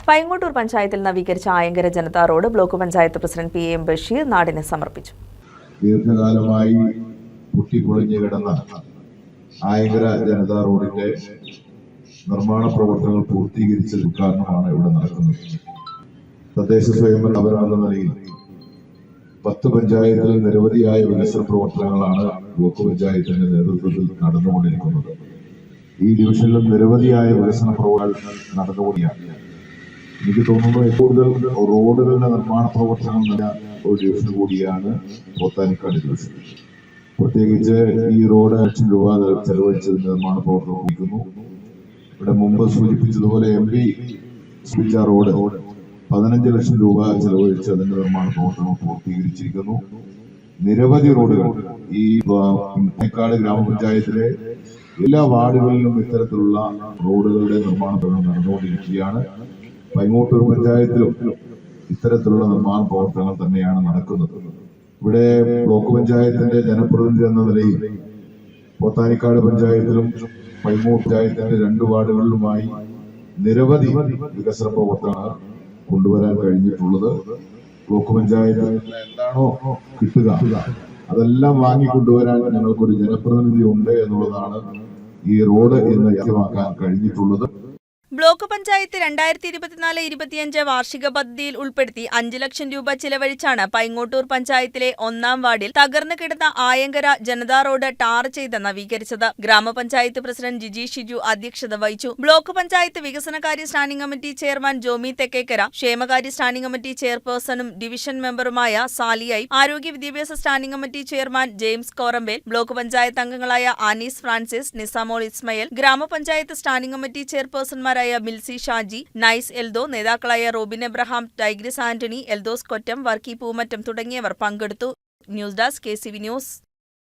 പൈങ്ങോട്ടൂർ പഞ്ചായത്തിൽ നവീകരിച്ച Ayankara Janatha road block panchayat president PM Basheer നാടിന് സമർപ്പിച്ചു. ദീർഘകാലമായി പൊട്ടിപ്പൊളിഞ്ഞു കിടന്ന ആയങ്കര ജനതാ റോഡിന്റെ നിർമ്മാണ പ്രവർത്തനങ്ങൾ പൂർത്തീകരിച്ച ഉദ്ഘാടനമാണ് ഇവിടെ നടക്കുന്നത്. തദ്ദേശ സ്വയംഭരണ എന്ന നിലയിൽ 10 പഞ്ചായത്തിൽ നിരവധിയായ വികസന പ്രവർത്തനങ്ങളാണ് ബ്ലോക്ക് പഞ്ചായത്തിന്റെ നേതൃത്വത്തിൽ നടന്നുകൊണ്ടിരിക്കുന്നത്. ഈ ഡിവിഷനിലും നിരവധിയായ വികസന പ്രവർത്തനങ്ങൾ നടന്നുകൊണ്ടിരിക്കുകയാണ്. എനിക്ക് തോന്നുന്നു കൂടുതൽ റോഡുകളുടെ നിർമ്മാണ പ്രവർത്തനങ്ങൾ നടന്ന ഒരു ഡിവിഷൻ കൂടിയാണ് പോത്താനിക്കാട് ഡിവിഷൻ. പ്രത്യേകിച്ച് ഈ റോഡ് ₹1,00,000 ചെലവഴിച്ചതിന്റെ നിർമ്മാണ പ്രവർത്തനം കുറിക്കുന്നു. ഇവിടെ മുമ്പ് സൂചിപ്പിച്ചതുപോലെ MP സൂചിപ്പിച്ച റോഡ് ₹15 ലക്ഷം ചെലവഴിച്ച് അതിന്റെ നിർമ്മാണ പ്രവർത്തനം പൂർത്തീകരിച്ചിരിക്കുന്നു. നിരവധി റോഡുകൾ ഈ പോത്താനിക്കാട് ഗ്രാമപഞ്ചായത്തിലെ എല്ലാ വാർഡുകളിലും ഇത്തരത്തിലുള്ള റോഡുകളുടെ നിർമ്മാണ പ്രവർത്തനം നടന്നുകൊണ്ടിരിക്കുകയാണ്. പൈങ്ങോട്ടൂർ പഞ്ചായത്തിലും ഇത്തരത്തിലുള്ള നിർമ്മാണ പ്രവർത്തനങ്ങൾ തന്നെയാണ് നടക്കുന്നത്. ഇവിടെ ബ്ലോക്ക് പഞ്ചായത്തിന്റെ ജനപ്രതിനിധി എന്ന നിലയിൽ പോത്താനിക്കാട് പഞ്ചായത്തിലും പൈങ്ങോട്ടൂർ പഞ്ചായത്തിന്റെ 2 വാർഡുകളിലുമായി നിരവധി വികസന പ്രവർത്തനങ്ങൾ കൊണ്ടുവരാൻ കഴിഞ്ഞിട്ടുള്ളത്. ബ്ലോക്ക് പഞ്ചായത്ത് എന്താണോ കിട്ടുക അതെല്ലാം വാങ്ങിക്കൊണ്ടുവരാൻ ഞങ്ങൾക്കൊരു ജനപ്രതിനിധി ഉണ്ട് എന്നുള്ളതാണ് ഈ റോഡ് എന്ന് യാഥാർത്ഥ്യമാക്കാൻ കഴിഞ്ഞിട്ടുള്ളത്. ബ്ലോക്ക് പഞ്ചായത്ത് 2024-25 വാർഷിക പദ്ധതിയിൽ ഉൾപ്പെടുത്തി 5 ലക്ഷം രൂപ ചിലവഴിച്ചാണ് പൈങ്ങോട്ടൂർ പഞ്ചായത്തിലെ 1-ാം വാർഡിൽ തകർന്നു കിടന്ന ആയങ്കര ജനതാ റോഡ് ടാർ ചെയ്ത് നവീകരിച്ചത്. ഗ്രാമപഞ്ചായത്ത് പ്രസിഡന്റ് ജിജി ഷിജു അധ്യക്ഷത വഹിച്ചു. ബ്ലോക്ക് പഞ്ചായത്ത് വികസനകാര്യ standing committee chairman Jomy Thekkekkara, ക്ഷേമകാര്യ സ്റ്റാൻഡിംഗ് കമ്മിറ്റി ചെയർപേഴ്സണും ഡിവിഷൻ മെമ്പറുമായ സാലിയായി, ആരോഗ്യ വിദ്യാഭ്യാസ standing committee chairman James Korampel, block panchayat അംഗങ്ങളായ Annies Francis, Nisamol Ismail, gramapanchayat standing committee ചെയർപേഴ്സൺമാരായ മിൽസി ഷാജി, നൈസ് എൽദോ, നേതാക്കളായ Robin Abraham, Tigris Antony, Eldhose Kottam, Varkey Poomattam തുടങ്ങിയവർ പങ്കെടുത്തു. News desk KCV news.